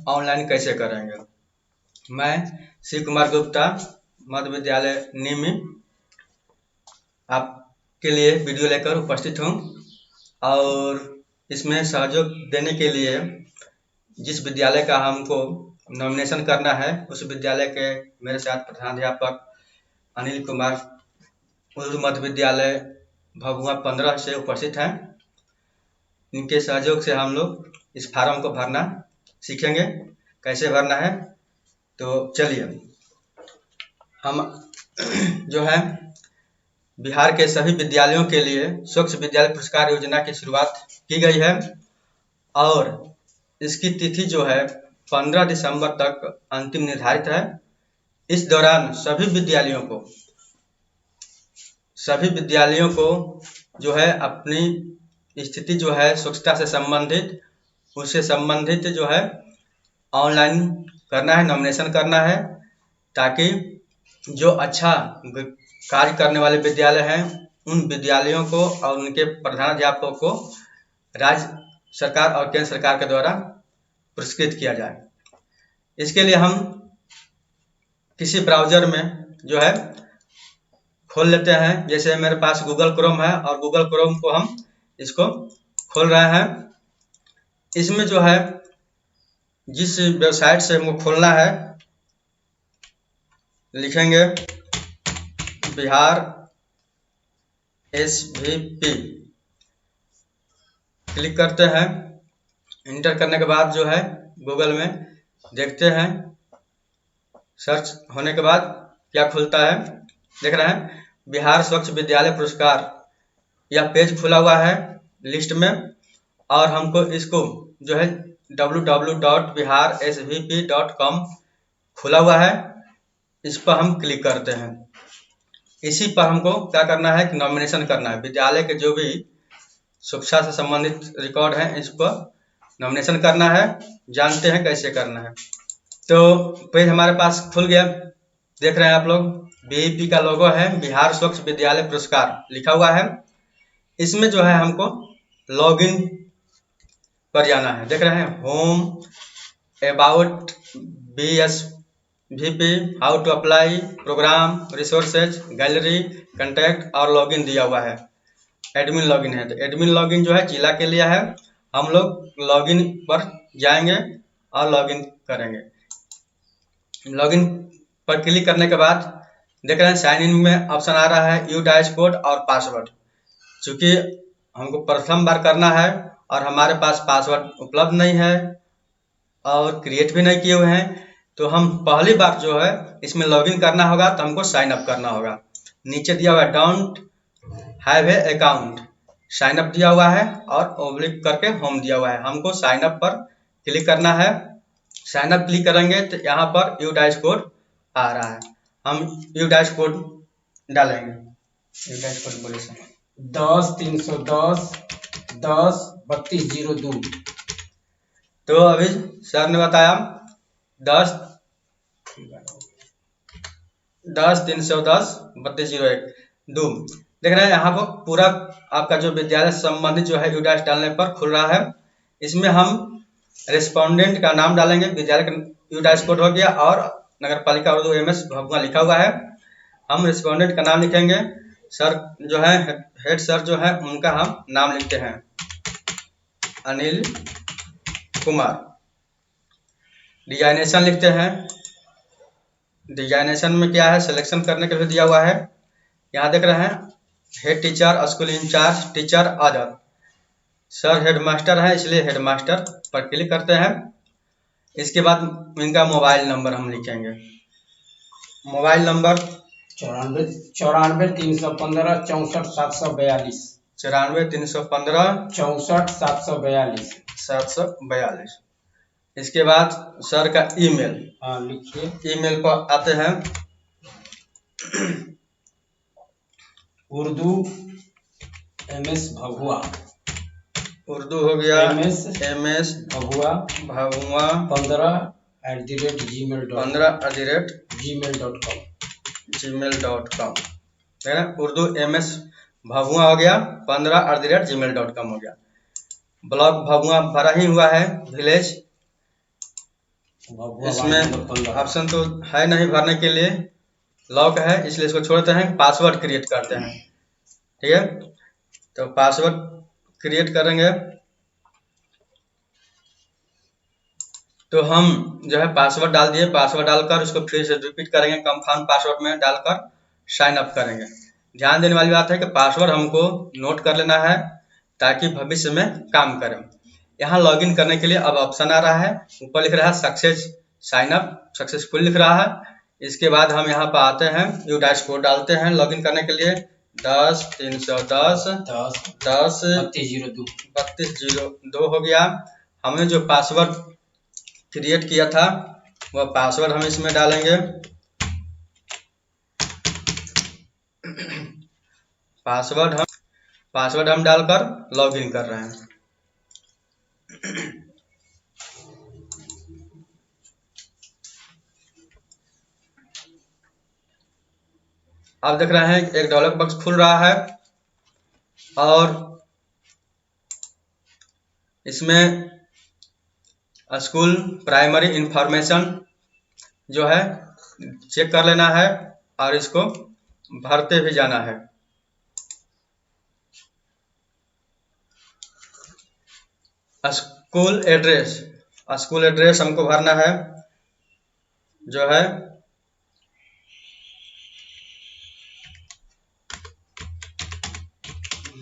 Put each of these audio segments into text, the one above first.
Online कैसे करेंगे। मैं शिव कुमार गुप्ता, मध्य विद्यालय निमी, आपके लिए वीडियो लेकर उपस्थित हूँ। और इसमें सहयोग देने के लिए जिस विद्यालय का हमको नॉमिनेशन करना है, उस विद्यालय के मेरे साथ प्रधानाध्यापक अनिल कुमार उर्दू मध्य विद्यालय भभुआ 15 से उपस्थित हैं। इनके सहयोग से हम लोग इस फार्म को भरना सीखेंगे, कैसे भरना है। तो चलिए, हम जो है बिहार के सभी विद्यालयों के लिए स्वच्छ विद्यालय पुरस्कार योजना की शुरुआत की गई है और इसकी तिथि जो है 15 दिसंबर तक अंतिम निर्धारित है। इस दौरान सभी विद्यालयों को जो है अपनी स्थिति जो है स्वच्छता से संबंधित, उससे संबंधित जो है ऑनलाइन करना है, नॉमिनेशन करना है, ताकि जो अच्छा कार्य करने वाले विद्यालय हैं उन विद्यालयों को और उनके प्रधानाध्यापकों को राज्य सरकार और केंद्र सरकार के द्वारा पुरस्कृत किया जाए। इसके लिए हम किसी ब्राउजर में जो है खोल लेते हैं। जैसे मेरे पास गूगल क्रोम है और गूगल क्रोम को हम इसको खोल रहे हैं। इसमें जो है जिस वेबसाइट से हमको खोलना है, लिखेंगे बिहार SVP, क्लिक करते हैं। इंटर करने के बाद जो है गूगल में देखते हैं, सर्च होने के बाद क्या खुलता है, देख रहे हैं बिहार स्वच्छ विद्यालय पुरस्कार, यह पेज खुला हुआ है लिस्ट में। और हमको इसको जो है www.biharsvp.com खुला हुआ है, इस पर हम क्लिक करते हैं। इसी पर हमको क्या करना है कि नॉमिनेशन करना है। विद्यालय के जो भी शिक्षा से संबंधित रिकॉर्ड हैं, इस पर नॉमिनेशन करना है। जानते हैं कैसे करना है। तो पेज हमारे पास खुल गया, देख रहे हैं आप लोग, BEP का लोगो है, बिहार स्वच्छ विद्यालय पुरस्कार लिखा हुआ है। इसमें जो है हमको लॉगिन पर जाना है, देख रहे हैं home, about BSVP, how to apply, program, resources, gallery, contact और लॉगिन दिया हुआ है। एडमिन लॉगिन है, तो एडमिन लॉगिन जो है जिला के लिए है। हम लोग लॉगिन पर जाएंगे और लॉगिन करेंगे। लॉगिन पर क्लिक करने के बाद देख रहे हैं साइन इन में ऑप्शन आ रहा है यूडाइस कोड और पासवर्ड। चूंकि हमको प्रथम बार करना है और हमारे पास पासवर्ड उपलब्ध नहीं है और क्रिएट भी नहीं किए हुए हैं, तो हम पहली बार जो है इसमें लॉगिन करना होगा, तो हमको साइन अप करना होगा। नीचे दिया हुआ है don't have a account, sign up दिया हुआ है और ओब्लिक करके होम दिया हुआ है। हमको साइन अप पर क्लिक करना है। साइन अप क्लिक करेंगे तो यहाँ पर यूडाइस कोड आ रहा है, हम यूडाइस कोड डालेंगे। यूडाइस कोड बोले सर 10-310-10-3202। तो अभी सर ने बताया 10-310-3202। देख रहे हैं यहाँ पर पूरा आपका जो विद्यालय संबंधित जो है यूडाइस डालने पर खुल रहा है। इसमें हम रेस्पोंडेंट का नाम डालेंगे, विद्यालय का यूडाइस कोड हो गया और नगर पालिका उर्दू MS भभुआ लिखा हुआ है। हम रेस्पोंडेंट का नाम लिखेंगे। सर जो है हेड सर जो है उनका हम नाम लिखते हैं अनिल कुमार। डिजाइनेशन लिखते हैं। डिजाइनेशन में क्या है, सिलेक्शन करने के लिए दिया हुआ है। यहाँ देख रहे हैं head teacher, school in-charge, teacher, other. Sir headmaster है इसलिए हेडमास्टर पर क्लिक करते हैं। इसके बाद इनका मोबाइल नंबर हम लिखेंगे। Mobile number 94-315-64-742। 94-315-64-742। इसके बाद सर का ईमेल, लिखिए। ईमेल पर आते हैं उर्दू MS भभुआ, उर्दू हो गया MS भभुआ 15@gmail.com। है ना, उर्दू MS भभुआ हो गया 15@gmail.com हो गया। ब्लॉक भभुआ भरा ही हुआ है, विलेज भभुआ वार्ड इसमें नंबर 15। ऑप्शन तो है नहीं भरने के लिए, लॉक है, इसलिए इसको छोड़ते हैं, पासवर्ड क्रिएट करते हैं। ठीक है, तो पासवर्ड क्रिएट करेंगे तो हम जो है पासवर्ड डाल दिए, पासवर्ड डालकर उसको फिर से रिपीट करेंगे, कंफर्म पासवर्ड में डालकर साइन अप करेंगे। ध्यान देने वाली बात है कि पासवर्ड हमको नोट कर लेना है ताकि भविष्य में काम करें। यहाँ लॉगिन करने के लिए अब ऑप्शन आ रहा है, ऊपर लिख रहा है सक्सेस साइन अप, सक्सेसफुल लिख रहा है। इसके बाद हम यहाँ पर आते हैं, यू डैशबोर्ड डालते हैं लॉगिन करने के लिए 10 310 10 3202 हो गया। हमने जो पासवर्ड क्रिएट किया था वह पासवर्ड हम इसमें डालेंगे। पासवर्ड हम डालकर लॉगिन कर रहे हैं। आप देख रहे हैं एक डायलॉग बॉक्स खुल रहा है और इसमें स्कूल प्राइमरी इंफॉर्मेशन जो है चेक कर लेना है और इसको भरते भी जाना है। स्कूल एड्रेस हमको भरना है, जो है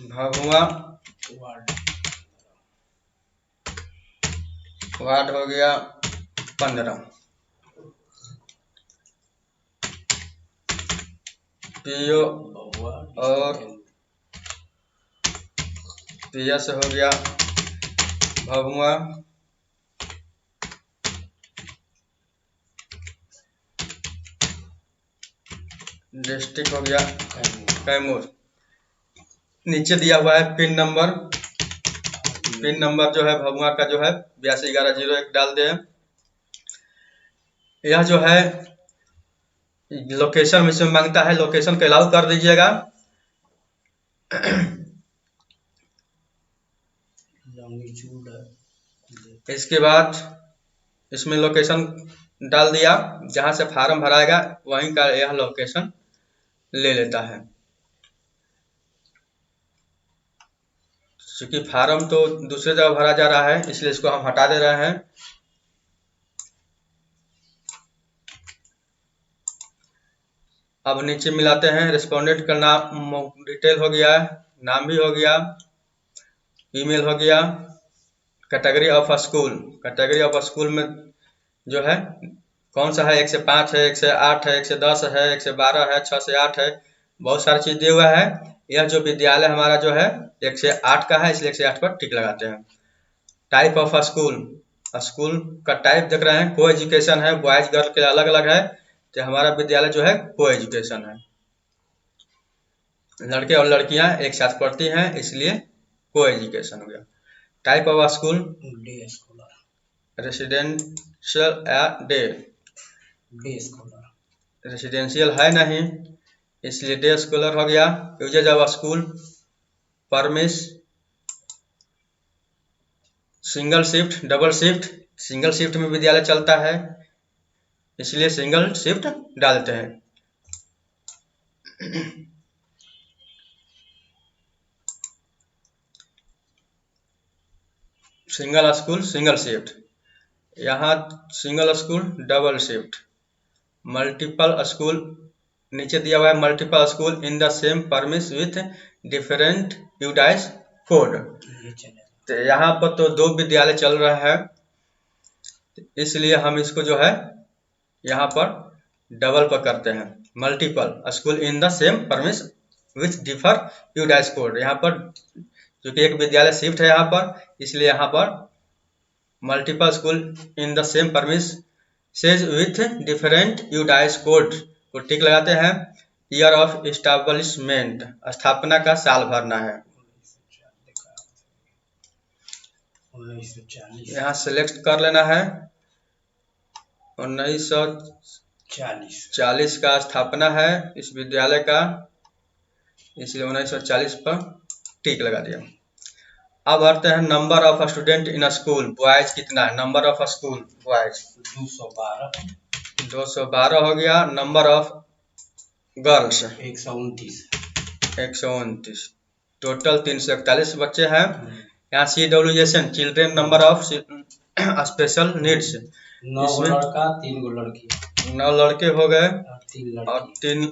भभुआ वार्ड हो गया 15, पीओ और पीएस हो गया भभुआ, डिस्ट्रिक्ट हो गया कैमूर। नीचे दिया हुआ है पिन नंबर जो है भभुआ का जो है 821101 डाल दें। यह जो है लोकेशन इसमें मांगता है, लोकेशन को अलाउ कर दीजिएगा। इसके बाद इसमें लोकेशन डाल दिया, जहां से फार्म भराएगा वहीं का यह लोकेशन ले लेता है। क्योंकि फार्म तो दूसरे जगह भरा जा रहा है इसलिए इसको हम हटा दे रहे हैं। अब नीचे मिलाते हैं, रिस्पोंडेंट का नाम डिटेल हो गया, नाम भी हो गया, ईमेल हो गया, कैटेगरी ऑफ स्कूल में जो है कौन सा है, 1 से 5 है, 1 से 8 है, 1 से 10 है, 1 से 12 है, 6 से 8 है, बहुत सारी चीज दिया हुआ है। यह जो विद्यालय हमारा जो है 1 से 8 का है इसलिए 1 से 8 पर टिक लगाते हैं। टाइप ऑफ स्कूल का टाइप देख रहे हैं, को एजुकेशन है, बॉयज गर्ल के अलग अलग है, तो हमारा विद्यालय जो है को एजुकेशन है, लड़के और लड़कियां एक साथ पढ़ती हैं इसलिए को एजुकेशन हो गया। टाइप ऑफ स्कूल रेसिडेंशियल या डे स्कॉलर, रेसिडेंशियल है नहीं इसलिए डे स्कॉलर हो गया। Usages of school premise single shift double shift, single shift में विद्यालय चलता है इसलिए सिंगल शिफ्ट डालते हैं। सिंगल स्कूल सिंगल शिफ्ट, यहाँ single school double shift, multiple school नीचे दिया हुआ है, multiple school in the same premise with different UDISE code. तो यहाँ पर तो 2 विद्यालय चल रहा है इसलिए हम इसको जो है यहाँ पर डबल पर करते हैं, multiple school in the same premise with differ UDISE code. यहाँ पर क्योंकि एक विद्यालय शिफ्ट है यहाँ पर इसलिए यहाँ पर multiple school in the same premise says with different UDISE code को टिक लगाते हैं। ईयर ऑफ एस्टैब्लिशमेंट स्थापना का साल भरना है, 1940 यहाँ सेलेक्ट कर लेना है। 1940 का स्थापना है इस विद्यालय का इसलिए 1940 पर टिक लगा दिया। अब आते हैं number of student in school. Boys कितना है? नंबर ऑफ स्कूल बॉयज 212 212 हो गया। नंबर ऑफ गर्ल्स 129 टोटल 341 बच्चे हैं। यहाँ CWSN children number of special needs 9 लड़का 3 लड़की 9 लड़के हो गए और 3 और 3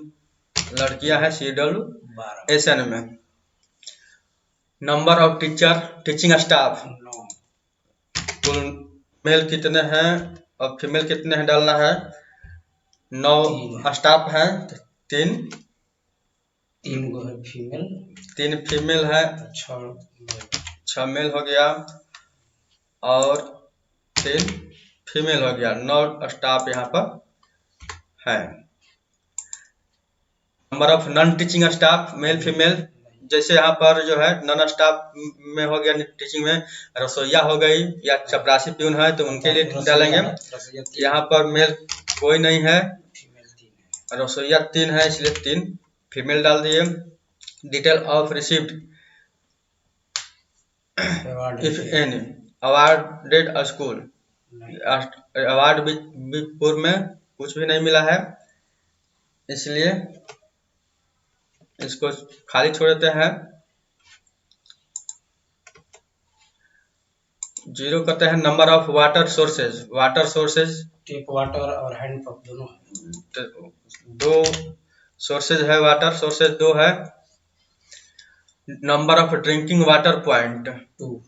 लड़कियां हैं CWSN में। Number of teacher teaching staff 9 कुल मेल कितने हैं और फीमेल कितने हैं डालना है। 9 स्टाफ हैं, 3 गो है फीमेल 3 फीमेल है, 6 मेल हो गया और 3 फीमेल हो गया। 9 स्टाफ यहाँ पर है। Number of non teaching staff male female, जैसे यहाँ पर जो है नॉन स्टाफ में हो गया टीचिंग में रसोईया हो गई या चपरासी प्यून है तो उनके लिए डालेंगे। यहाँ पर मेल कोई नहीं है, रसोईया 3 है इसलिए 3 फीमेल डाल दिए। Detail of received if any awarded school, award भी पूर्व में कुछ भी नहीं मिला है इसलिए इसको खाली छोड़ देते हैं। 0 करते हैं। Number of water sources tape water और हैंड पंप दोनों 2 सोर्सेज है, वाटर सोर्सेज 2 है। Number of drinking water point 2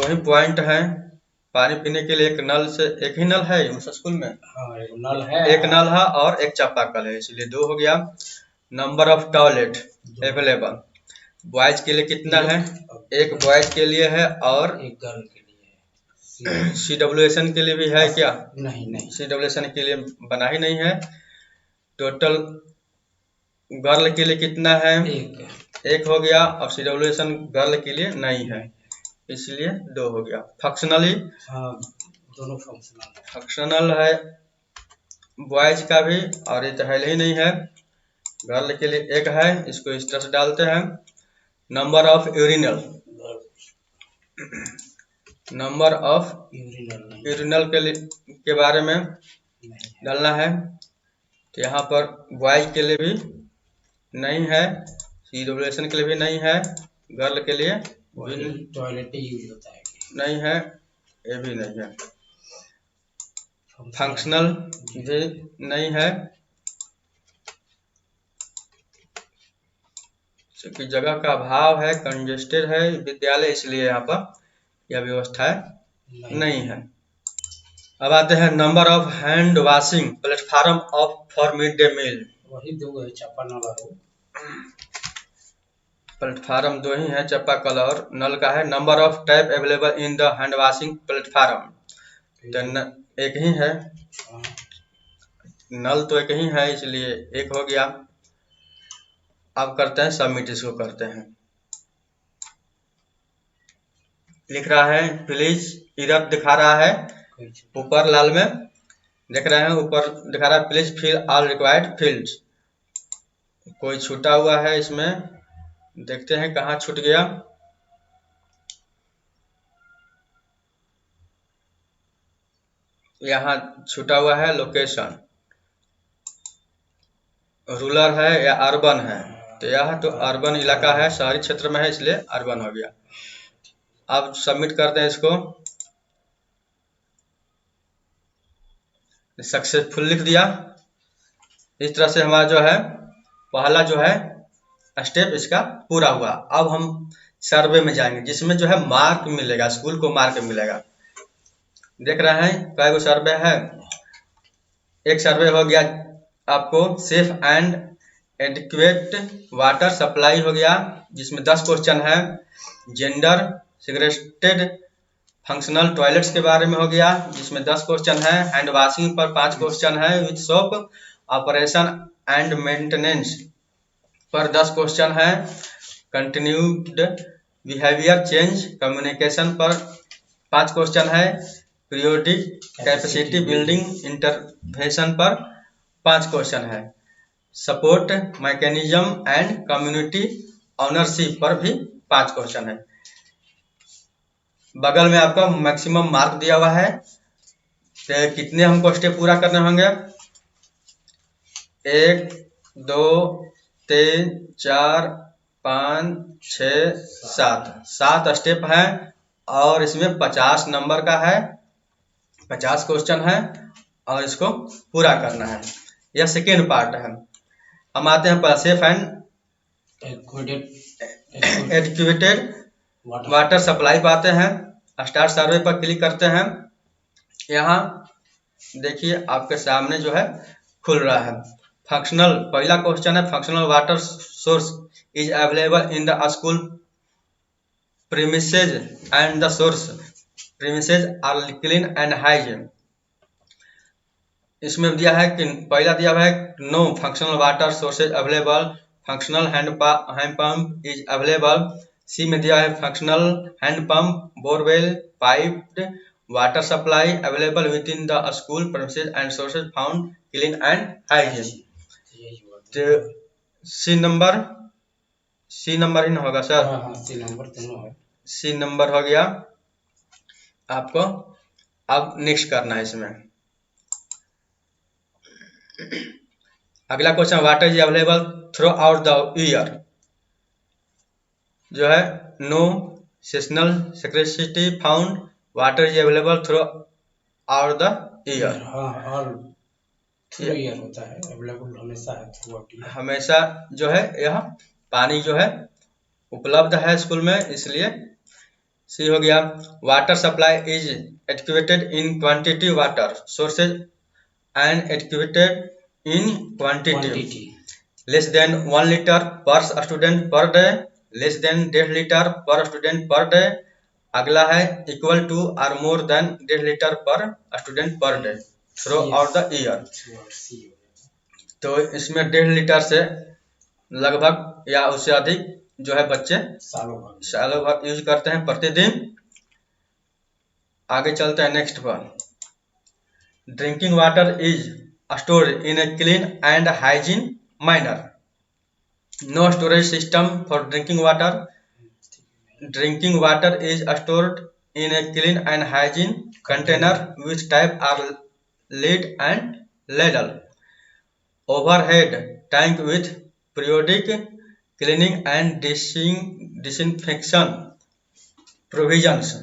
he point है। पानी पीने के लिए एक ही नल है उस स्कूल में। एक नल है और एक चापाकल है इसलिए 2 हो गया। Number of toilet available boys के लिए कितना है? 1 बॉयज के लिए है और एक गर्ल के लिए CWSN के लिए भी है क्या? नहीं CWSN के लिए बना ही नहीं है। टोटल गर्ल के लिए कितना है? 1 हो गया और CWSN गर्ल के लिए नहीं है इसलिए 2 हो गया। फंक्शनली दोनों फंक्शनल है बॉयज का भी और ये तो है ही नहीं है। गर्ल के लिए 1 है, इसको इस तरह से डालते हैं। नंबर ऑफ यूरिनल के बारे में डालना है तो यहाँ पर बॉयज के लिए भी नहीं है, CWSN के लिए भी नहीं है, गर्ल के लिए टॉयलेट यूज होता है नहीं है, ये भी नहीं है। फंक्शनल भी नहीं है क्योंकि जगह का अभाव है, कंजेस्टेड है विद्यालय इसलिए यहाँ पर यह व्यवस्था नहीं है। अब आते हैं number of hand washing platform for mid day meal. वही 2 है, चापाकल और प्लेटफार्म 2 ही है, चापाकल और नल का है। Number of tap available in the hand washing platform तो 1 ही है, नल तो 1 ही है इसलिए 1 हो गया। अब करते हैं सबमिट, इसको करते हैं। लिख रहा है प्लीज, इधर दिखा रहा है ऊपर लाल में देख रहे हैं, ऊपर दिखा रहा है please fill all required fields. कोई छूटा हुआ है इसमें, देखते हैं कहाँ छूट गया। यहाँ छूटा हुआ है लोकेशन, रूरल है या अर्बन है तो यह तो अर्बन इलाका है, शहरी क्षेत्र में है इसलिए अर्बन हो गया। अब सबमिट करते हैं इसको। सक्सेसफुल लिख दिया। इस तरह से हमारा जो है पहला जो है स्टेप इसका पूरा हुआ। अब हम सर्वे में जाएंगे जिसमें जो है मार्क मिलेगा, स्कूल को मार्क मिलेगा। देख रहे हैं कई गो सर्वे है। एक सर्वे हो गया आपको safe and adequate water supply हो गया जिसमें 10 क्वेश्चन है। जेंडर सेग्रेगेटेड फंक्शनल टॉयलेट्स के बारे में हो गया जिसमें 10 क्वेश्चन है। हैंड वॉशिंग पर 5 क्वेश्चन है with soap. Operation and maintenance पर 10 क्वेश्चन है। कंटिन्यूड बिहेवियर चेंज कम्युनिकेशन पर 5 क्वेश्चन है। पीरियोडिक कैपेसिटी बिल्डिंग इंटरवेंशन पर 5 क्वेश्चन है। Support mechanism and community ownership पर भी 5 क्वेश्चन है। बगल में आपका मैक्सिमम मार्क दिया हुआ है, तो कितने हमको स्टेप पूरा करने होंगे, 1 2 3 4 5 6 7 स्टेप है और इसमें 50 नंबर का है, 50 क्वेश्चन है और इसको पूरा करना है। यह सेकेंड पार्ट है। हम आते हैं पर सेफ एंड एडक्यूटेड वाटर सप्लाई पाते हैं। स्टार्ट सर्वे पर क्लिक करते हैं। यहाँ देखिए आपके सामने जो है खुल रहा है। फंक्शनल, पहला क्वेश्चन है, functional water source is available in the school premises and the source premises are clean and hygiene. इसमें दिया है कि पहला दिया हुआ है no functional water sources available, functional hand pump is available. C में दिया है functional hand pump, borewell, piped water supply available within the school premises and sources found clean and hygiene. तो सी नंबर ही ना होगा sir? हाँ, सी number दोनों है। सी number हो गया। आपको अब नेक्स्ट करना है इसमें। अगला question, water is available throughout the year, जो है no seasonal scarcity found, water is available throughout the year. All through year होता है, अवेलेबल हमेशा है थ्रू आउट ईयर। हमेशा जो है यह पानी जो है उपलब्ध है स्कूल में, इसलिए सी हो गया। Water supply is adequated in quantity, water sources and adequated in quantity less than 1 litre per student per day, less than 1.5 litre per student per day. अगला है इक्वल टू और more than 1.5 litre per student per day throughout the year. तो इसमें 1.5 litre से लगभग या उससे अधिक जो है बच्चे सालों भर यूज करते हैं प्रतिदिन। आगे चलते हैं नेक्स्ट पर। Drinking water is stored in a clean and hygiene manner, no storage system for drinking water. Drinking water is stored in a clean and hygiene container which type are lid and ladle, overhead tank with periodic cleaning and disinfection provisions।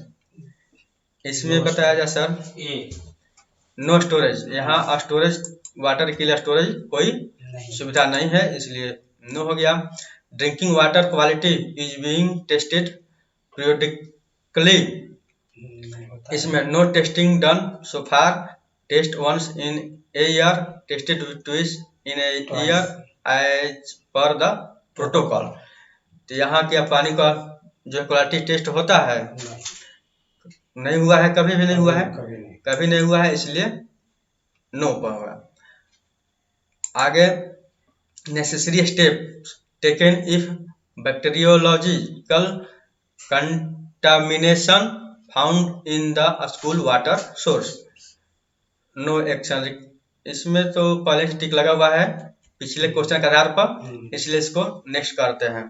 इसमें बताया जाए sir no storage, यहाँ storage water के लिए storage कोई सुविधा नहीं है, इसलिए नो हो गया। Drinking water quality is being tested periodically, इसमें no testing done so far, test once in a year, tested twice in a year as per the protocol. तो यहाँ क्या पानी का जो क्वालिटी टेस्ट होता है नहीं हुआ है, कभी भी नहीं हुआ है, कभी नहीं हुआ है, इसलिए नो पर होगा। आगे necessary step taken if bacteriological contamination found in the school water source, no action. इसमें तो पहले टिक लगा हुआ है पिछले क्वेश्चन के आधार पर, इसलिए इसको नेक्स्ट करते हैं।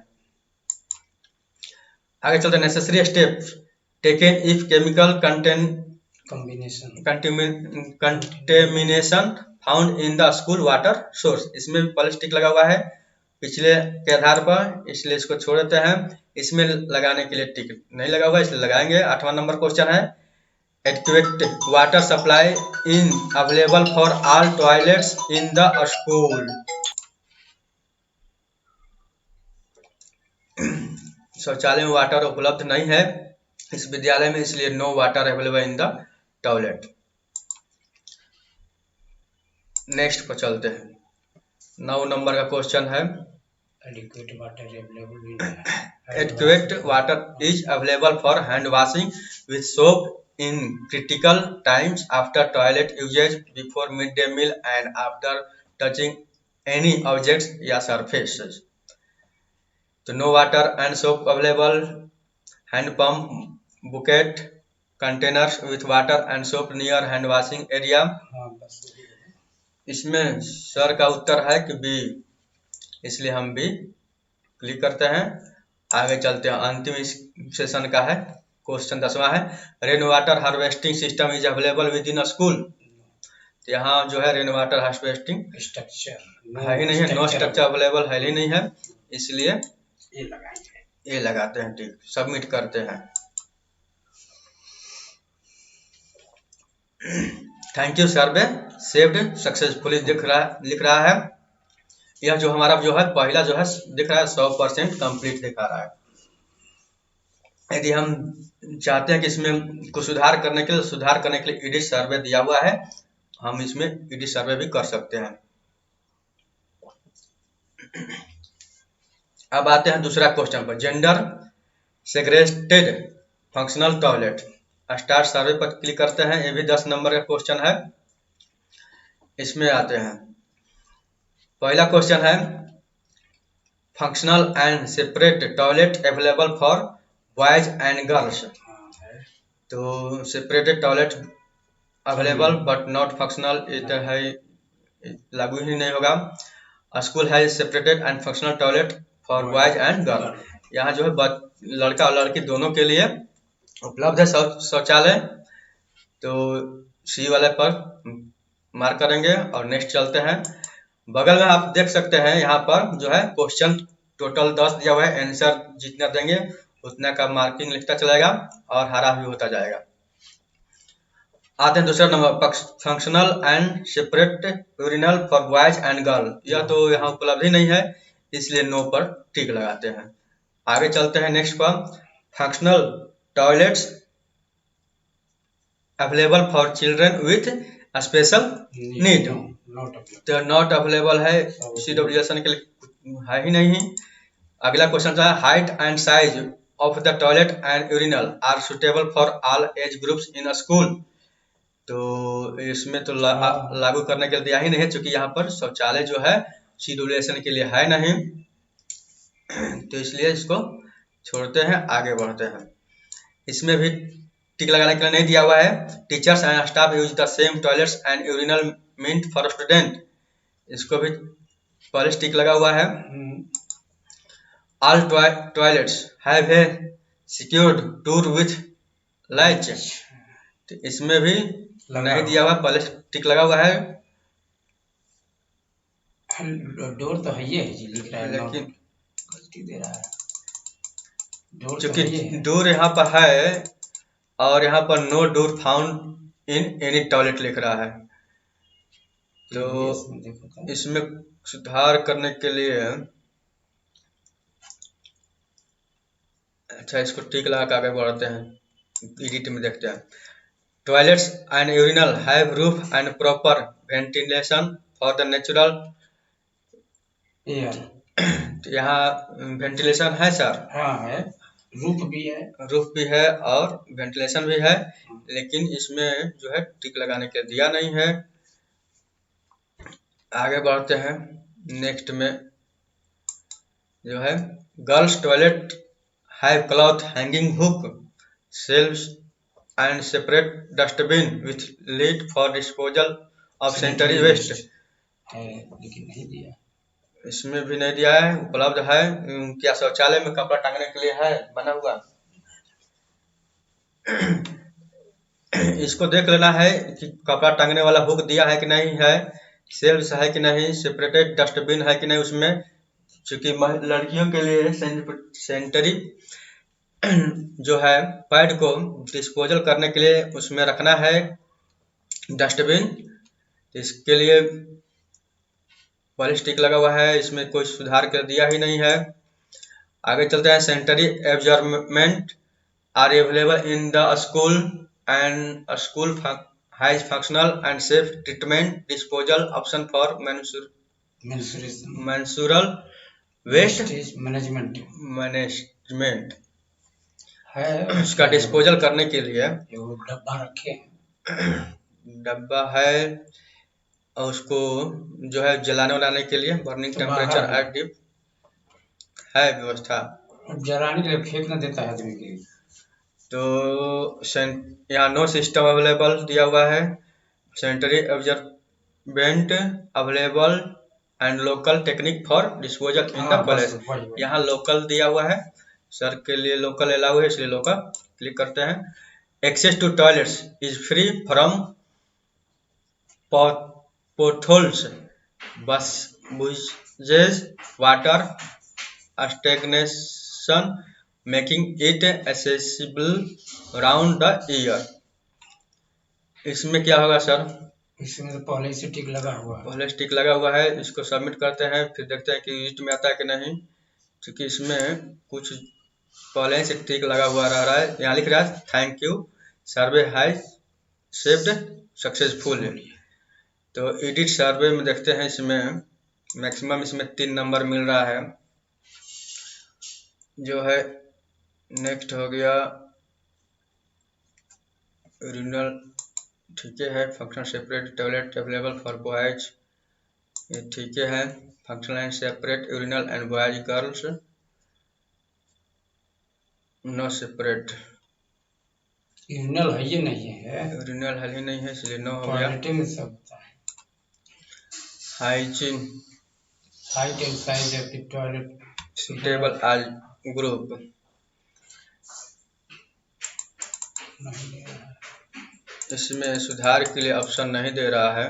आगे चलते हैं necessary step taken if chemical contamination found in the school water source, इसमें भी पहले टिक लगा हुआ है पिछले के आधार पर, इसलिए इसको छोड़ देते हैं। इसमें लगाने के लिए टिक नहीं लगा हुआ, इसलिए लगाएंगे। 8वां नंबर क्वेश्चन है adequate water supply in available for all toilets in the school, शौचालय में वाटर उपलब्ध नहीं है इस विद्यालय में, इसलिए no water available in the toilet. Next पर चलते हैं। 9 नंबर का क्वेश्चन है adequate water is available for hand washing with soap in critical times after toilet usage before mid day meal and after touching any objects या surfaces. तो no water and soap available, hand pump, bucket, containers with water and soap near hand washing area. इसमें sir का उत्तर है कि B, इसलिए हम B click करते हैं। आगे चलते हैं, अंतिम इस सेशन का है क्वेश्चन 10वां है, rain water harvesting system is available with in school. तो यहाँ जो है रेन वाटर हार्वेस्टिंग स्ट्रक्चर है ही नहीं है, नो स्ट्रक्चर अवेलेबल है ही नहीं है, इसलिए ये लगाएंगे। ये लगाते हैं, ठीक, सबमिट करते हैं। Thank you survey saved successfully लिख रहा है। यह जो हमारा जो है पहला जो है दिख रहा है 100% कंप्लीट दिखा रहा है। यदि हम चाहते हैं कि इसमें कुछ सुधार करने के लिए एडिट सर्वे दिया हुआ है, हम इसमें एडिट सर्वे भी कर सकते हैं। अब आते हैं दूसरा क्वेश्चन पर, जेंडर सेग्रेगेटेड फंक्शनल टॉयलेट। स्टार्ट सर्वे पर क्लिक करते हैं, ये भी 10 नंबर का क्वेश्चन है। इसमें आते हैं, पहला क्वेश्चन है, functional and separate toilet available for boys and girls. तो separated toilet available but not functional, ये तो है लागू ही नहीं होगा। स्कूल है separated and functional toilet for boys and girl. यहाँ जो है लड़का और लड़की दोनों के लिए उपलब्ध है शौचालय, तो सी वाले पर मार्क करेंगे और नेक्स्ट चलते हैं। बगल में आप देख सकते हैं यहाँ पर जो है क्वेश्चन टोटल 10 दिया हुआ है, आंसर जितना देंगे उतना का मार्किंग लिखता चलेगा और हरा भी होता जाएगा। आते हैं दूसरा number, functional and separate urinal for boys and girl. यह तो यहाँ उपलब्ध ही नहीं है, इसलिए नो पर टिक लगाते हैं। आगे चलते हैं नेक्स्ट पर, functional toilets available for children with special need. तो नॉट अवेलेबल है, CWSN के लिए है ही नहीं। अगला क्वेश्चन है, height and size of the toilet and urinal are suitable for all age groups in school. तो इसमें तो लागू करने के लिए दिया ही नहीं है, क्योंकि यहाँ पर शौचालय जो है CWSN के लिए है नहीं, तो इसलिए इसको छोड़ते हैं, आगे बढ़ते हैं। इसमें भी टिक लगाने के लिए नहीं दिया हुआ है, teachers and staff use the same toilets and urinal meant for student. इसको भी पहले टिक लगा हुआ है। All toilets have a secured door with latch. तो इसमें भी नहीं दिया हुआ, पहले टिक लगा हुआ है। डोर तो है ये जी लिख रहा है, लेकिन गलती दे रहा है। डोर क्योंकि डोर यहाँ पर है और यहाँ पर no door found in any toilet लिख रहा है, तो इसमें सुधार करने के लिए अच्छा इसको टिक लगा के आगे बढ़ते हैं, एडिट में देखते हैं। Toilets and urinal have roof and proper ventilation for the natural air. तो यहाँ वेंटिलेशन है सर? हाँ है, रूफ भी है और वेंटिलेशन भी है, लेकिन इसमें जो है टिक लगाने के दिया नहीं है। आगे बढ़ते हैं, नेक्स्ट में जो है, girls toilet have cloth hanging hook shelves and separate dustbin with lid for disposal of sanitary waste है, लेकिन नहीं दिया। इसमें भी नहीं दिया है, उपलब्ध है। क्या शौचालय में कपड़ा टांगने के लिए है बना हुआ? इसको देख लेना है कि कपड़ा टांगने वाला हुक दिया है कि नहीं है, सेल्स है कि नहीं, सेपरेटेड डस्टबिन है कि नहीं उसमें, क्योंकि लड़कियों के लिए सैनिटरी जो है पैड को डिस्पोजल करने के लिए उसमें रखना है डस्टबिन, इसके लिए पॉलिस्टिक लगा हुआ है, इसमें कोई सुधार कर दिया ही नहीं है। आगे चलते हैं, sanitary absorbment are available in the school and school has functional and safe treatment disposal option for menstrual waste management है। उसका डिस्पोजल करने के लिए डब्बा रखे, डब्बा है, और उसको जो है जलाने वलाने के लिए बर्निंग टेम्परेचर एक्टिव है व्यवस्था, जलाने के लिए फेंक न देता है आदमी के। तो यहाँ नो सिस्टम अवेलेबल दिया हुआ है, sanitary absorbent available and local technique for disposal in the place. यहाँ लोकल दिया हुआ है, सर के लिए लोकल अलाउ है, इसलिए लोकल क्लिक करते हैं। Access to toilets is free from potholes, buses, water stagnation, making it accessible round the year। इसमें क्या होगा सर? इसमें तो पहले से टिक लगा हुआ है। पहले टिक लगा हुआ है, इसको सबमिट करते हैं, फिर देखते हैं कि लिस्ट में आता है कि नहीं, क्योंकि इसमें कुछ पहले से टिक लगा हुआ रह रहा है। यहाँ लिख रहा है thank you survey has saved successful. तो एडिट सर्वे में देखते हैं, इसमें मैक्सिमम इसमें 3 नंबर मिल रहा है जो है। नेक्स्ट हो गया यूरिनल, ठीक है। Function separate toilet available for boys, ये ठीक है। Function and separate urinal and boys girls, no separate. Urinal है ये नहीं है, यूरिनल है ही नहीं है, इसलिए नो हो गया। टॉयलेट में सब होता है। Hygiene, height and size of the toilet suitable age group, नहीं दे रहा है। इसमें सुधार के लिए ऑप्शन नहीं दे रहा है।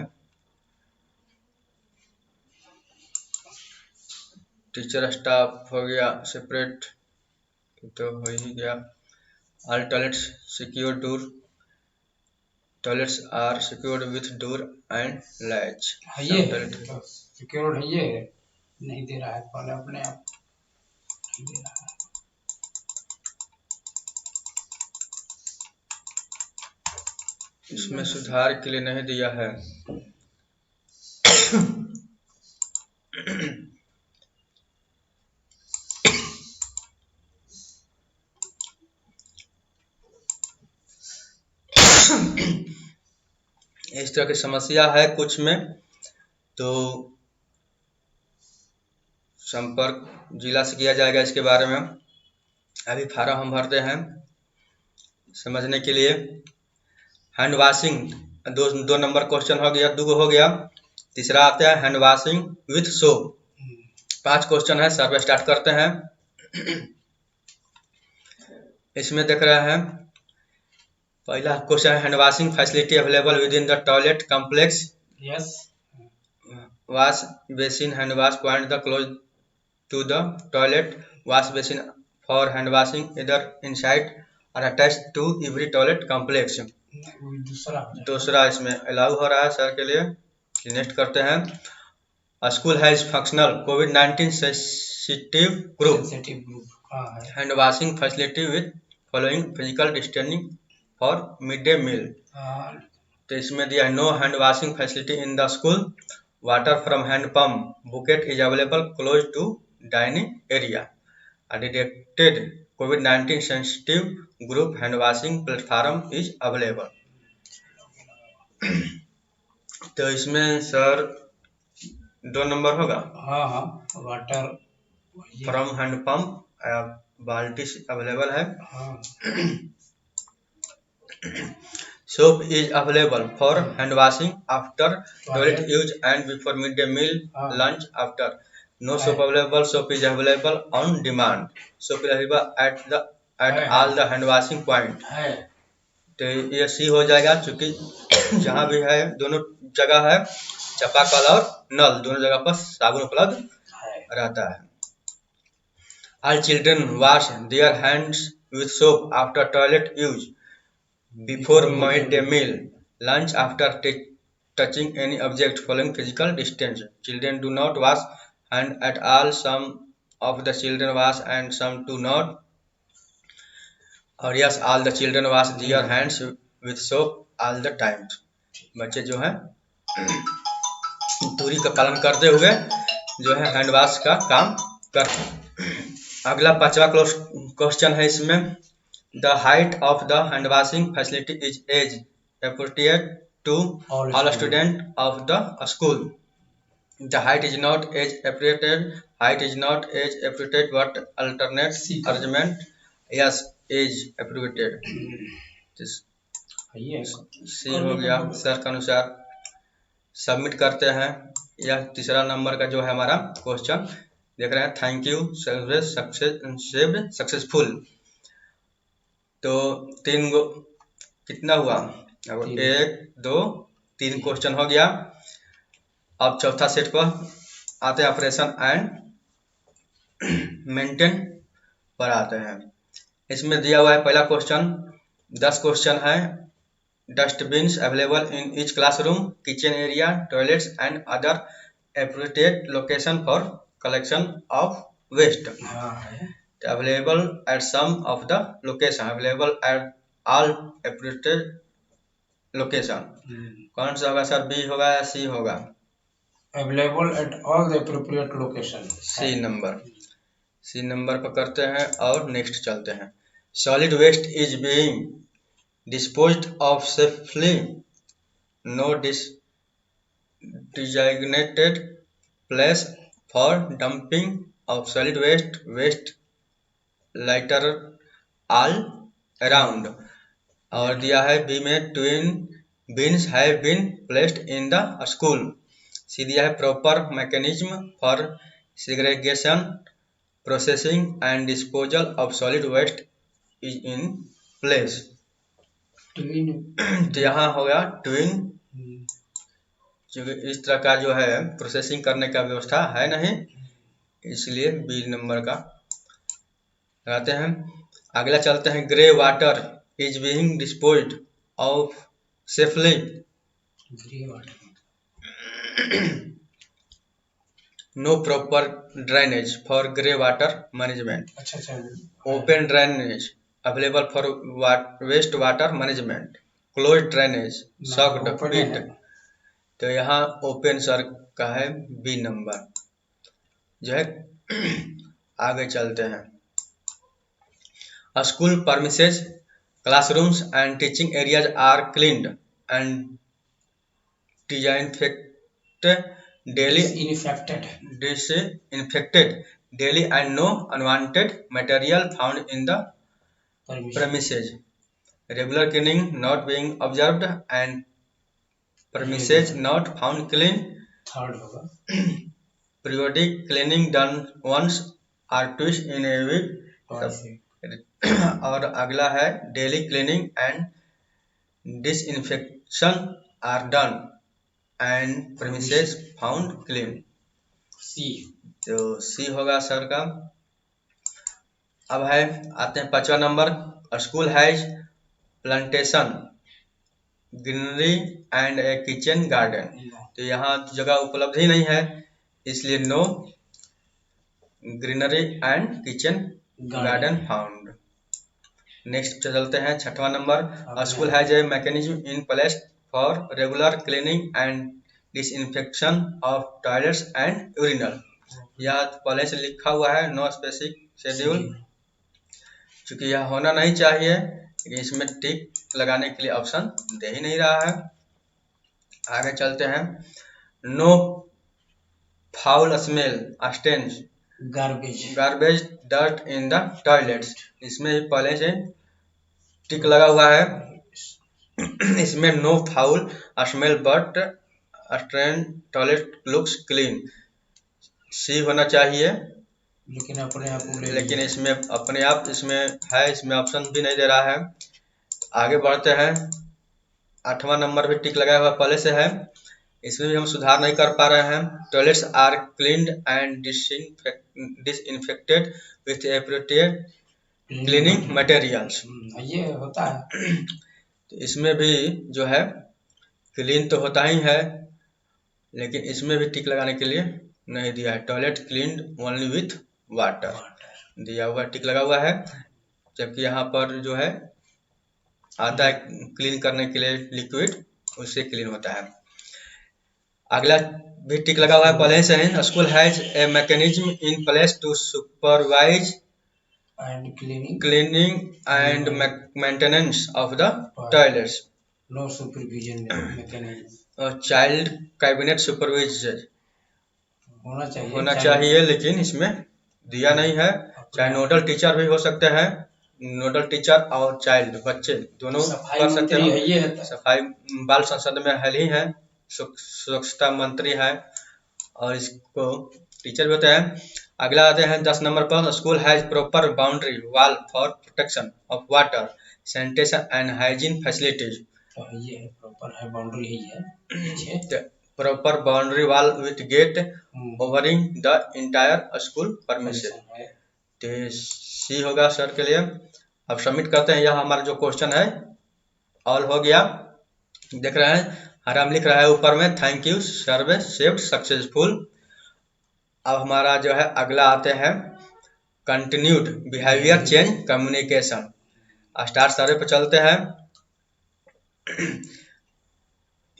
टीचर स्टाफ हो गया सेपरेट, तो हो ही गया। All toilets secure door, toilets are secured with door and latch. है ये तो सिक्योर है, ये नहीं दे रहा है, पहले अपने आप नहीं दे रहा है। इसमें सुधार के लिए नहीं दिया है। इस तरह की समस्या है कुछ में, तो संपर्क जिला से किया जाएगा इसके बारे में। अभी फार्म हम भरते हैं समझने के लिए। हैंड वाशिंग, दो नंबर क्वेश्चन हो गया, 2 हो गया। तीसरा आता है hand washing with soap. 5 question है, सर्वे स्टार्ट करते हैं। इसमें देख रहे हैं पहला क्वेश्चन है hand washing facility available within the toilet complex. Yes, wash basin, hand wash point the close to the toilet, wash basin for hand washing either inside or attached to every toilet complex। दूसरा इसमें allow हो रहा है sir के लिए। Next करते हैं school has functional कोविड-19 sensitive group, hand washing facility with following physical distancing for mid day meal. तो इसमें दिया है no hand washing facility in the school, water from hand pump bucket is available close to dining area, a detected COVID-19 sensitive group hand washing platform is available। तो इसमें sir 2 number होगा। हाँ, water from hand pump, बाल्टी available है। Soap is available for hand washing after toilet use and before midday meal, lunch after। No soap available, soap is available on demand। Soap is available at all the hand washing point। तो ये सी हो जाएगा, क्योंकि जहाँ भी है दोनों जगह है चापाकल और नल, दोनों जगह पर साबुन उपलब्ध रहता है। All children wash their hands with soap after toilet use, before midday meal, lunch after touching any object following physical distance। Children do not wash hand at all, some of the children wash and some do not। और yes, all the children wash their hands with soap all the time। बच्चे जो है दूरी का पालन करते हुए जो है हैंड वॉश का काम करते हैं। अगला 5वां क्वेश्चन है इसमें The height of the hand washing facility is age appropriate to all students of the school। The height is not age appropriate, height is not age appropriate but alternate arrangement। Yes, age appropriate। सी हो गया sir के अनुसार। Submit करते हैं। यह तीसरा number का जो है हमारा क्वेश्चन देख रहे हैं थैंक यू सक्सेसफुल। तो 3 गो कितना हुआ? अब 1 2 3 क्वेश्चन हो गया। अब चौथा सेट पर आते हैं, ऑपरेशन एंड मेंटेन पर आते हैं। इसमें दिया हुआ है पहला क्वेश्चन, 10 क्वेश्चन है। Dustbins available in each classroom, kitchen area, toilets and other appropriate location for collection of waste. Available at some of the location, available at all appropriate location. कौन सा होगा सर, बी होगा या C होगा? Available at all the appropriate location, C number पर करते हैं और नेक्स्ट चलते हैं। Solid waste is being disposed of safely, no designated place for dumping of solid waste litter all around। और दिया है बी में twin bins have been placed in the school। सी दिया है proper mechanism for segregation, processing and disposal of solid waste is in place। तो यहाँ होगा twin, क्योंकि इस तरह का जो है प्रोसेसिंग करने का व्यवस्था है नहीं, इसलिए बी नंबर का लगाते हैं। अगला चलते हैं, grey water is being disposed of safely, no proper drainage for grey water management, open drainage available for waste water management, close drainage, soaked pit. तो यहाँ ओपन सर का है बी नंबर जो है। आगे चलते हैं, school premises, classrooms and teaching areas are cleaned and disinfected daily and no unwanted material found in the premises, regular cleaning not being observed and premises not found clean, periodic cleaning done once or twice in a week। और अगला है daily cleaning and disinfection are done and premises found clean। तो C होगा sir का। अब है, आते हैं 5वां number, school has plantation, greenery and a kitchen garden. तो यहाँ जगह उपलब्ध ही नहीं है, इसलिए no greenery and kitchen garden found. Next चलते हैं 6वां number, school has a mechanism in place for regular cleaning and disinfection of toilets and urinal. यह पहले से लिखा हुआ है, नो स्पेसिफिक शेड्यूल, क्योंकि यह होना नहीं चाहिए, लेकिन इसमें टिक लगाने के लिए ऑप्शन दे ही नहीं रहा है। आगे चलते हैं, no foul smell stains garbage dirt in the toilets. इसमें ही पहले से टिक लगा हुआ है, इसमें no foul smell but strain toilet looks clean. C होना चाहिए, लेकिन इसमें अपने आप इसमें है, इसमें ऑप्शन भी नहीं दे रहा है। आगे बढ़ते हैं, 8वां नंबर भी टिक लगाया हुआ पहले से है, इसमें भी हम सुधार नहीं कर पा रहे हैं। Toilets are cleaned and disinfected with appropriate cleaning materials. ये होता है। तो इसमें भी जो है क्लीन तो होता ही है, लेकिन इसमें भी टिक लगाने के लिए नहीं दिया है। Toilet cleaned only with water दिया हुआ, टिक लगा हुआ है, जबकि यहाँ पर जो है आता है क्लीन करने के लिए लिक्विड, उससे क्लीन होता है। अगला भी टिक लगा हुआ है पहले से है, school has a mechanism in place to supervise cleaning and maintenance of the toilets, no supervision child cabinet supervision होना चाहिए, लेकिन इसमें दिया नहीं है। चाहे नोडल टीचर भी हो सकते हैं, नोडल टीचर और चाइल्ड बच्चे दोनों कर सकते हैं। सफाई बाल संसद में हाल ही है, स्वच्छता मंत्री है और इसको टीचर भी होते हैं। अगला आते हैं 10 नंबर पर, school has proper boundary wall for protection of water sanitation and hygiene facilities. तो ये है प्रॉपर है, बाउंड्री ही है पीछे। Proper boundary wall with gate covering the entire school permission. तो सी होगा सर के लिए। अब सबमिट करते हैं। यह हमारा जो क्वेश्चन है ऑल हो गया। देख रहे हैं हराम लिख रहा है ऊपर में, thank you survey saved successful. अब हमारा जो है अगला आते हैं continued behaviour change communication. Star survey पर चलते हैं।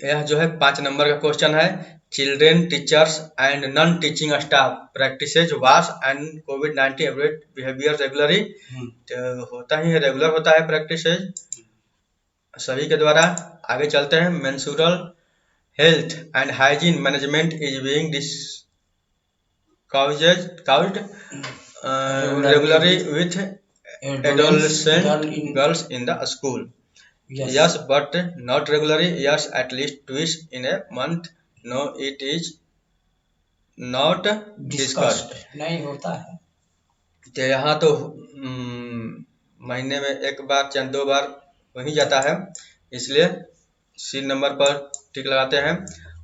यह जो है 5 नंबर का क्वेश्चन है, children teachers and non teaching staff practices wash and covid behaviour regularly. तो होता ही है, रेगुलर होता है प्रैक्टिसेज सभी के द्वारा। आगे चलते हैं, menstrual health and hygiene management is being discussed regularly with adolescent girls in the school. Yes, but not regularly. Yes, at least twice in a month. No, it is not discussed. नहीं होता है। तो यहाँ तो महीने में एक बार या 2 बार हो ही जाता है, इसलिए सी नंबर पर टिक लगाते हैं।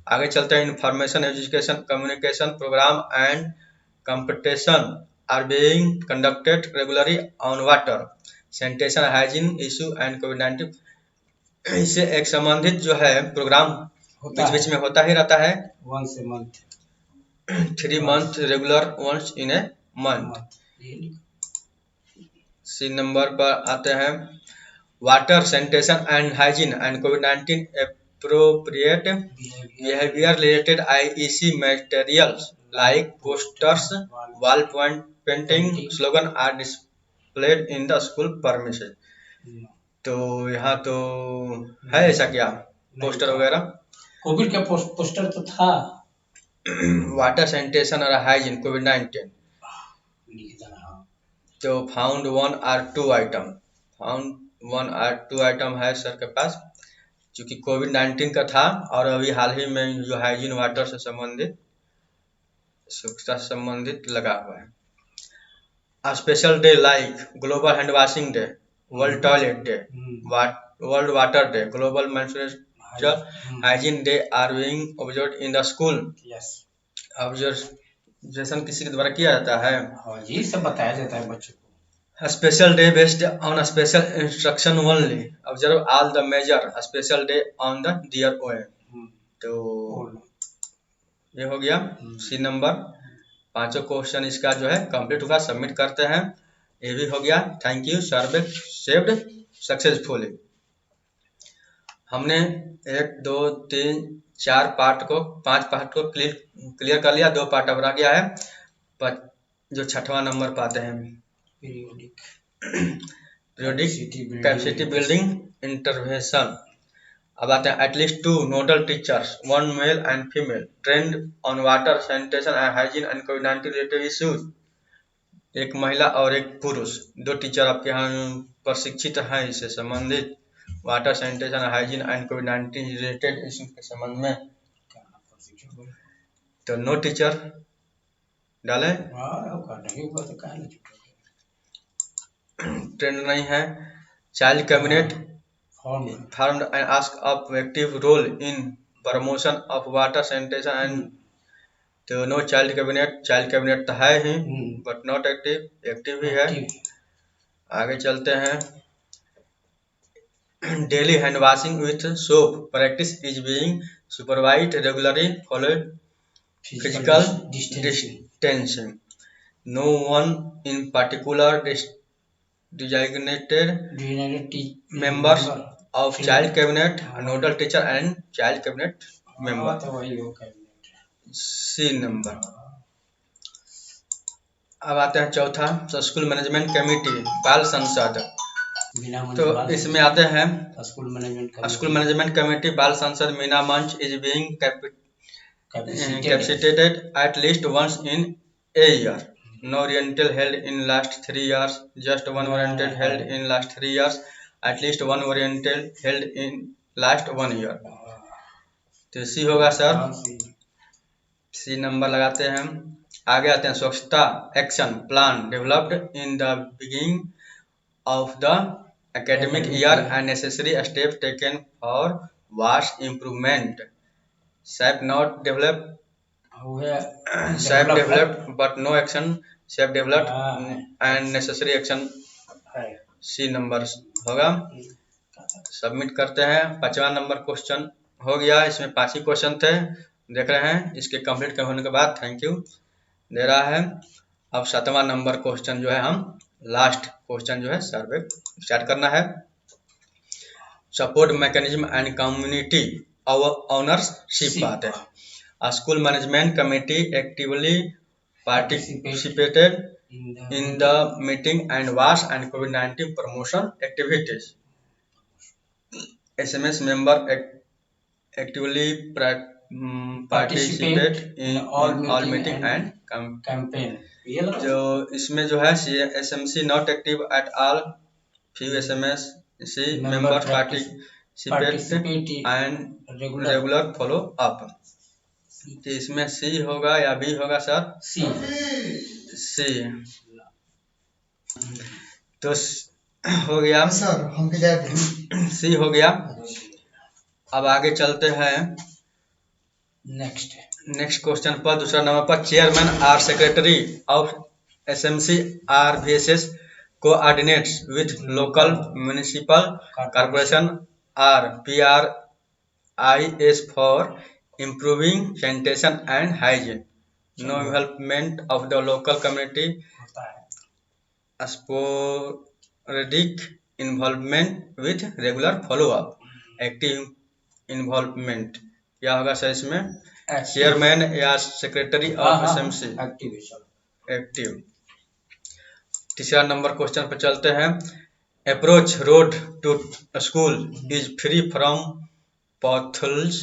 आगे चलते हैं, information education communication program and competition are being conducted regularly on water sanitation hygiene issue and कोविड-19। इससे एक संबंधित जो है प्रोग्राम बीच में होता ही रहता है। 1 month 3 month regular once in a month. C number पर आते हैं, water sanitation and hygiene and कोविड-19 appropriate behaviour related IEC materials like posters wall painting slogan are displayed in the school permission. तो यहाँ तो है ऐसा क्या पोस्टर वगैरह? कोविड का पोस्टर तो था। वाटर सैनिटेशन और हाइजीन कोविड-19 तो found 1 or 2 item. Found 1 or 2 item है सर के पास, क्योंकि कोविड-19 का था और अभी हाल ही में जो हाइजीन वाटर से संबंधित स्वच्छता से संबंधित लगा हुआ है। A special day like Global Hand Washing Day, World Toilet Day, World Water Day, Global Menstrual Hygiene Day are being observed in the school. Yes. Observation किसी के द्वारा किया जाता है? हाँ जी, सब बताया जाता है बच्चों को। A special day based on a special instruction only. Observe all the measure. A special day on the their own. तो ये हो गया सी नंबर। 5 क्वेश्चन इसका जो है कंप्लीट होगा, सबमिट करते हैं। ये भी हो गया, thank you survey saved successfully. हमने 1 2 3 4 पार्ट को 5 पार्ट को क्लियर कर लिया। 2 पार्ट अब रह गया है, जो 6वां नंबर पाते हैं पीरियोडिक कैपेसिटी बिल्डिंग इंटरवेंशन। अब आते हैं, at least 2 nodal teachers 1 male and female trend on water sanitation and hygiene and covid related issues. एक महिला और एक पुरुष 2 टीचर आपके यहाँ प्रशिक्षित हैं इससे संबंधित water sanitation hygiene and covid related issues के संबंध में। तो नो टीचर डालें, ट्रेंड नहीं है। Child cabinet formed and asked of active role in promotion of water sanitation and तो नो चाइल्ड कैबिनेट तो है ही बट नॉट एक्टिव ही है। आगे चलते हैं, daily hand washing with soap practice is being supervised regularly following physical distancing. No one in particular designated members of child cabinet, nodal teacher and child cabinet member. C number. अब आते हैं चौथा, school management committee बाल संसद। तो इसमें आते हैं स्कूल मैनेजमेंट कमेटी बाल Sansad Meena Manch is being capacitated at least once in a year. No oriental held in last 3 years. Just 1 oriental held in last 3 years. At least 1 oriental held in last 1 year. तो C होगा sir. सी number लगाते हैं। आगे आते हैं स्वच्छता action plan developed in the beginning of the academic year and necessary steps taken for vast improvement. SAP not developed but no action. SAP developed and necessary action. C number होगा। Submit करते हैं। 5वां number question हो गया। इसमें 5 ही question थे, देख रहे हैं। इसके कंप्लीट होने के बाद थैंक यू दे रहा है। अब 7वां नंबर क्वेश्चन जो है हम लास्ट क्वेश्चन जो है सर्वे स्टार्ट करना है। Support mechanism and community ownership बात है। School management committee actively participated in the meeting and वास and covid promotion activities. SMS member actively participate in all meeting and campaign। जो इसमें जो है SMC not active at all, few SMC member participate and regular follow up। तो इसमें C होगा या B होगा सर? C। तो हो गया सर, हम C हो गया। अब आगे चलते हैं नेक्स्ट क्वेश्चन पर। दूसरा नंबर पर chairman or secretary of SMC or VSS coordinates with local municipal corporation or PRIS for improving sanitation and hygiene. No involvement of the local community, sporadic involvement with regular follow up, active involvement. क्या होगा sir इसमें? Chairman या secretary of SMC active. तीसरा नंबर question पर चलते हैं। Approach road to school is free from potholes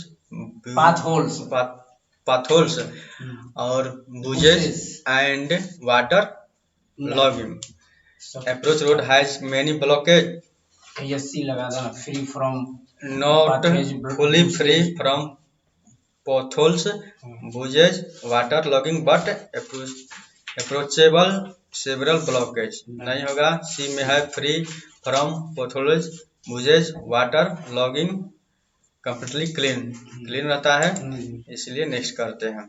और bushes and water logging. Approach road has many blockage, लगा देना। Free from not fully free from potholes, buges, water logging but approachable several blockage। नहीं होगा। C में है free from potholes, buges, water logging, completely clean रहता है, इसलिए next करते हैं।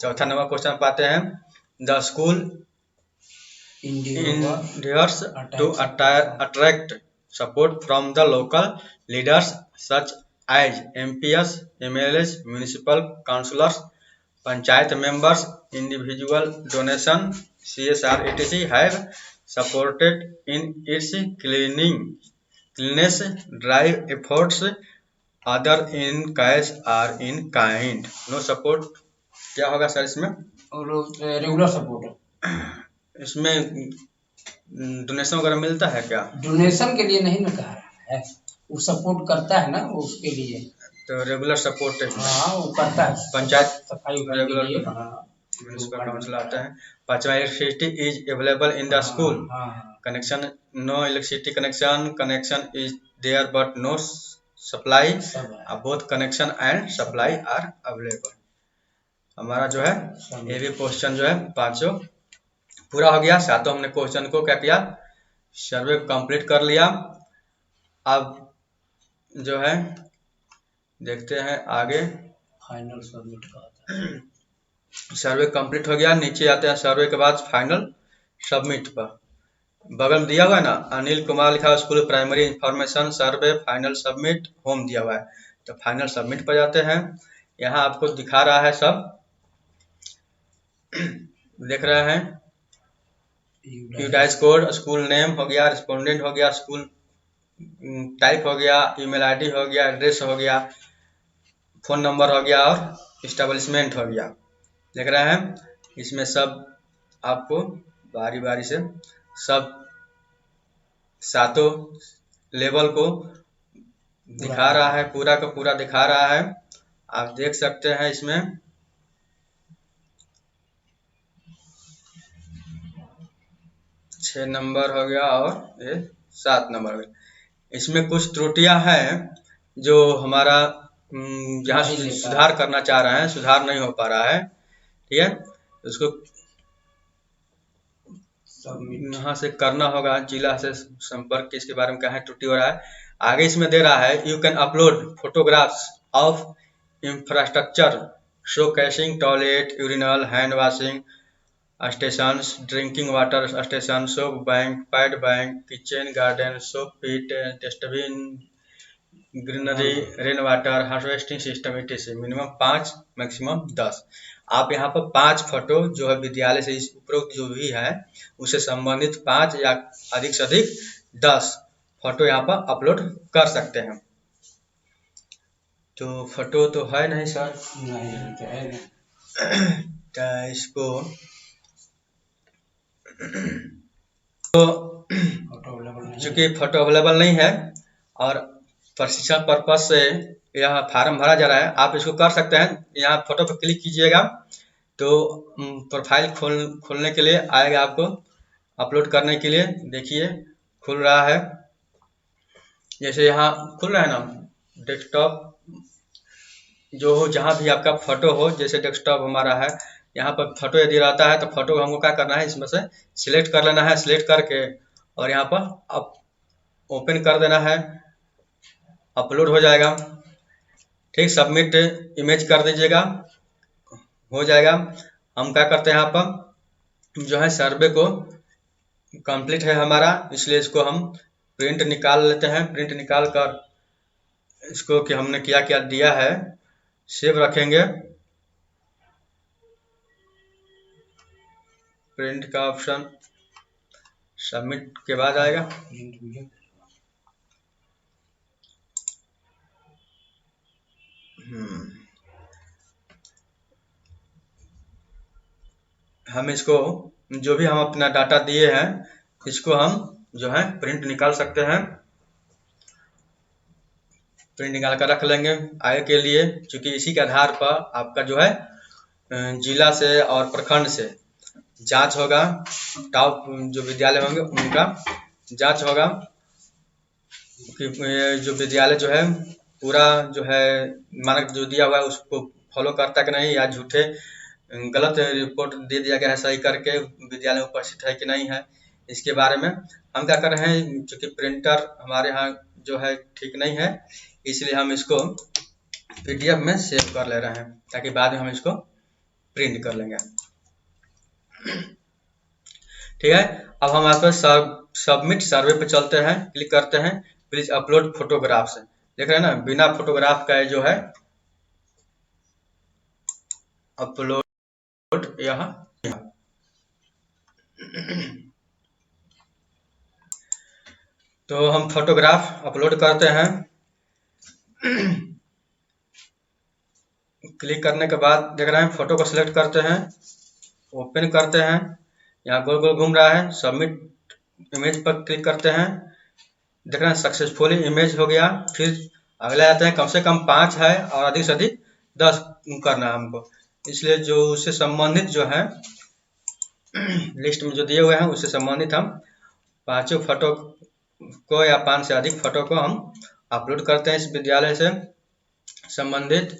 चौथा नंबर क्वेश्चन पाते हैं। The school endeavors to attract support from the local leaders such as MPs, MLAs, municipal councillors, panchayat members, individual donation, CSR etc. have supported in its cleanliness drive efforts other in cash or in kind। No support क्या होगा sir इसमें? Regular support. इसमें donation वगैरह मिलता है क्या? Donation के लिए नहीं ना कह रहा है, वो सपोर्ट करता है ना, वो उसके लिए तो रेगुलर सपोर्ट। हाँ वो करता है, पंचायत सफाई रेगुलर म्युनिसिपल काउंसिल आता है। 5वां electricity is available in the school, connection no electricity connection is there but no supply, both connection and supply are available. हमारा जो है ये भी क्वेश्चन जो है 5 पूरा हो गया। 7 हमने क्वेश्चन को क्या किया, सर्वे कंप्लीट कर लिया। अब जो है देखते हैं आगे। फाइनल सबमिट का सर्वे कंप्लीट हो गया। नीचे आते हैं सर्वे के बाद फाइनल सबमिट पर। बगल में दिया हुआ है ना, अनिल कुमार लिखा हुआ, स्कूल प्राइमरी इंफॉर्मेशन सर्वे फाइनल सबमिट होम दिया हुआ है। तो फाइनल सबमिट पर जाते हैं। यहाँ आपको दिखा रहा है सब, देख रहे हैं। यूडाइस कोड, स्कूल नेम हो गया, रिस्पोंडेंट हो गया, स्कूल टाइप हो गया, ईमेल आईडी हो गया, एड्रेस हो गया, फोन नंबर हो गया और इस्टेब्लिशमेंट हो गया। देख रहे हैं इसमें सब आपको बारी बारी से सब 7 लेवल को दिखा रहा है, पूरा का पूरा दिखा रहा है। आप देख सकते हैं इसमें 6 नंबर हो गया और ये 7 नंबर हो गया। इसमें कुछ त्रुटियां हैं जो हमारा जहाँ सुधार करना चाह रहे हैं, सुधार नहीं हो पा रहा है। ठीक है, उसको सबमिट। यहाँ से करना होगा, जिला से संपर्क किसके बारे में क्या है, त्रुटि हो रहा है। आगे इसमें दे रहा है you can upload photographs of infrastructure showcasing toilet urinal hand washing stations drinking water station soap bank pad bank kitchen garden soap pit dustbin greenery rain water harvesting system etc। Minimum 5 maximum 10। आप यहाँ पर 5 photo जो है विद्यालय से इस उपरोक्त जो भी है उससे संबंधित 5 या अधिक से अधिक 10 फोटो यहाँ पर अपलोड कर सकते हैं। तो फोटो तो है नहीं सर, नहीं तो है नहीं। तो इसको तो फोटो अवेलेबल नहीं है। चूंकि फोटो अवेलेबल नहीं है और प्रशिक्षण पर्पज से यह फार्म भरा जा रहा है, आप इसको कर सकते हैं। यहाँ फोटो पर क्लिक कीजिएगा तो प्रोफाइल खोलने के लिए आएगा आपको, अपलोड करने के लिए। देखिए खुल रहा है, जैसे यहाँ खुल रहा है ना डेस्कटॉप, जो हो जहाँ भी आपका फोटो हो, जैसे डेस्कटॉप हमारा है, यहाँ पर फोटो यदि रहता है तो फोटो हमको क्या करना है, इसमें से सिलेक्ट कर लेना है। सिलेक्ट करके और यहाँ पर अब ओपन कर देना है, अपलोड हो जाएगा। ठीक, सबमिट इमेज कर दीजिएगा, हो जाएगा। हम क्या करते हैं यहाँ पर जो है सर्वे को कंप्लीट है हमारा, इसलिए इसको हम प्रिंट निकाल लेते हैं। प्रिंट निकाल कर इसको कि हमने क्या क्या दिया है सेव रखेंगे। प्रिंट का ऑप्शन सबमिट के बाद आएगा। हम इसको जो भी हम अपना डाटा दिए हैं इसको हम जो है प्रिंट निकाल सकते हैं। प्रिंट निकाल कर रख लेंगे आगे के लिए, क्योंकि इसी के आधार पर आपका जो है जिला से और प्रखंड से जांच होगा। टॉप जो विद्यालय होंगे उनका जांच होगा कि जो विद्यालय जो है पूरा जो है मानक जो दिया हुआ है उसको फॉलो करता कि नहीं, या झूठे गलत रिपोर्ट दे दिया गया है सही करके विद्यालय में उपस्थित है कि नहीं है। इसके बारे में हम क्या कर रहे हैं, चूँकि प्रिंटर हमारे यहाँ जो है ठीक नहीं है, इसलिए हम इसको PDF में सेव कर ले रहे हैं ताकि बाद में हम इसको प्रिंट कर लेंगे। ठीक है, अब हम यहाँ पर सबमिट सर्वे पे चलते हैं, क्लिक करते हैं। प्लीज अपलोड फोटोग्राफ्स, देख रहे हैं ना, बिना फोटोग्राफ का जो है अपलोड यहाँ। तो हम फोटोग्राफ अपलोड करते हैं। क्लिक करने के बाद देख रहे हैं फोटो को सिलेक्ट करते हैं, ओपन करते हैं। यहाँ गोल गोल घूम रहा है, सबमिट इमेज पर क्लिक करते हैं। देख रहे हैं सक्सेसफुली इमेज हो गया। फिर अगले आते हैं, कम से कम 5 है और अधिक से अधिक 10 करना है हमको, इसलिए जो उससे संबंधित जो है लिस्ट में जो दिए हुए हैं उससे संबंधित हम 5 फोटो को या 5 से अधिक फोटो को हम अपलोड करते हैं इस विद्यालय से संबंधित।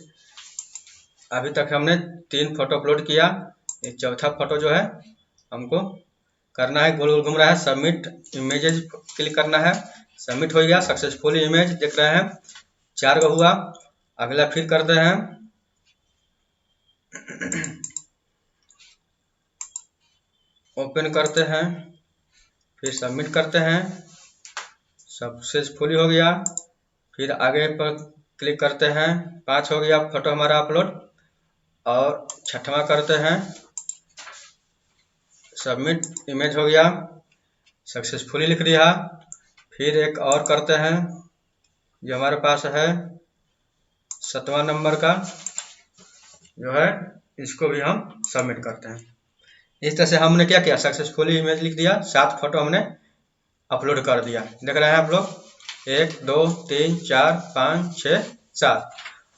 अभी तक हमने 3 फोटो अपलोड किया, ये चौथा फोटो जो है हमको करना है। गोल गोल घूम रहा है, सबमिट इमेजेस क्लिक करना है। सबमिट हो गया सक्सेसफुली इमेज, देख रहे हैं 4 गो हुआ। अगला फिर करते हैं, ओपन करते हैं, फिर सबमिट करते हैं, सक्सेसफुली हो गया। फिर आगे पर क्लिक करते हैं, 5 हो गया फोटो हमारा अपलोड। और छठवां करते हैं, सबमिट इमेज हो गया, सक्सेसफुली लिख दिया। फिर एक और करते हैं जो हमारे पास है 7वां नंबर का जो है, इसको भी हम सबमिट करते हैं। इस तरह से हमने क्या किया, सक्सेसफुली इमेज लिख दिया, 7 फोटो हमने अपलोड कर दिया। देख रहे हैं आप लोग, 1 2 3 4 5 6 7।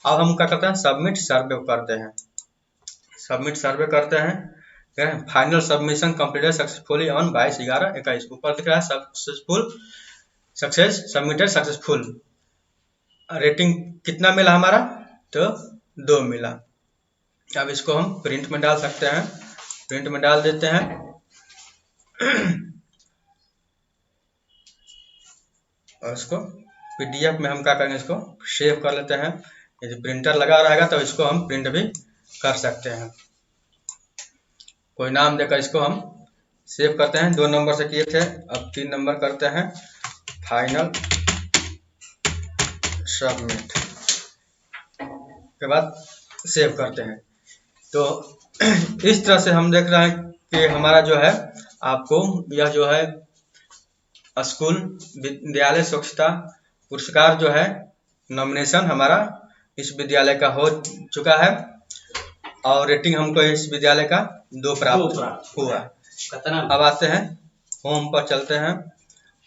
अब हम क्या करते हैं, सबमिट सर्वे करते हैं। सबमिट सर्वे करते हैं, final submission completed successfully on 22/11/21। ऊपर दिख रहा है सक्सेस सबमिटेड सक्सेसफुल। रेटिंग कितना मिला हमारा, तो 2 मिला। अब इसको हम प्रिंट में डाल सकते हैं, प्रिंट में डाल देते हैं। और इसको PDF में हम क्या करेंगे, इसको सेव कर लेते हैं। यदि प्रिंटर लगा रहेगा तो इसको हम प्रिंट भी कर सकते हैं। कोई नाम देकर इसको हम सेव करते हैं। 2 नंबर से किए थे, अब 3 नंबर करते हैं। फाइनल सबमिट के बाद सेव करते हैं। तो इस तरह से हम देख रहे हैं कि हमारा जो है, आपको यह जो है स्कूल विद्यालय स्वच्छता पुरस्कार जो है नॉमिनेशन हमारा इस विद्यालय का हो चुका है, और रेटिंग हमको इस विद्यालय का 2 प्राप्त हुआ। अब आते हैं होम पर, चलते हैं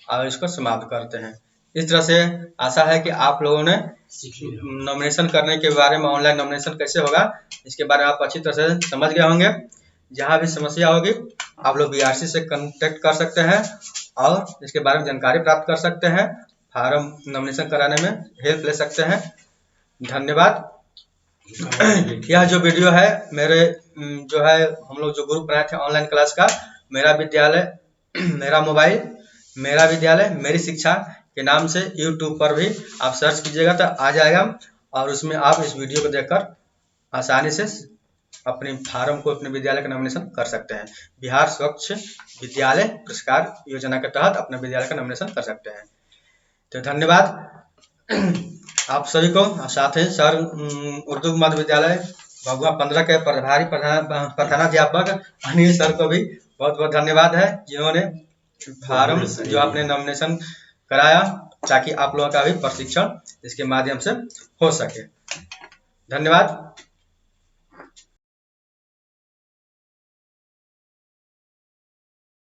और इसको समाप्त करते हैं। इस तरह से आशा है कि आप लोगों ने नॉमिनेशन करने के बारे में, ऑनलाइन नॉमिनेशन कैसे होगा इसके बारे में आप अच्छी तरह से समझ गए होंगे। जहाँ भी समस्या होगी आप लोग BRC से कांटेक्ट कर सकते हैं और इसके बारे में जानकारी प्राप्त कर सकते हैं, फार्म नॉमिनेशन कराने में हेल्प ले सकते हैं। धन्यवाद। यह जो वीडियो है मेरे जो है, हम लोग जो ग्रुप बनाए थे ऑनलाइन क्लास का, मेरा विद्यालय मेरा मोबाइल मेरा विद्यालय मेरी शिक्षा के नाम से YouTube पर भी आप सर्च कीजिएगा तो आ जाएगा, और उसमें आप इस वीडियो को देखकर आसानी से अपने फार्म को, अपने विद्यालय का नॉमिनेशन कर सकते हैं। बिहार स्वच्छ विद्यालय पुरस्कार योजना के तहत अपने विद्यालय का नॉमिनेशन कर सकते हैं। तो धन्यवाद आप सभी को। साथ ही सर उर्दू मध्य विद्यालय भगवा 15 के प्रभारी प्रधानाध्यापक अनिल सर को भी बहुत बहुत धन्यवाद है, जिन्होंने फार्म जो आपने नॉमिनेशन कराया, ताकि आप लोगों का भी प्रशिक्षण इसके माध्यम से हो सके। धन्यवाद।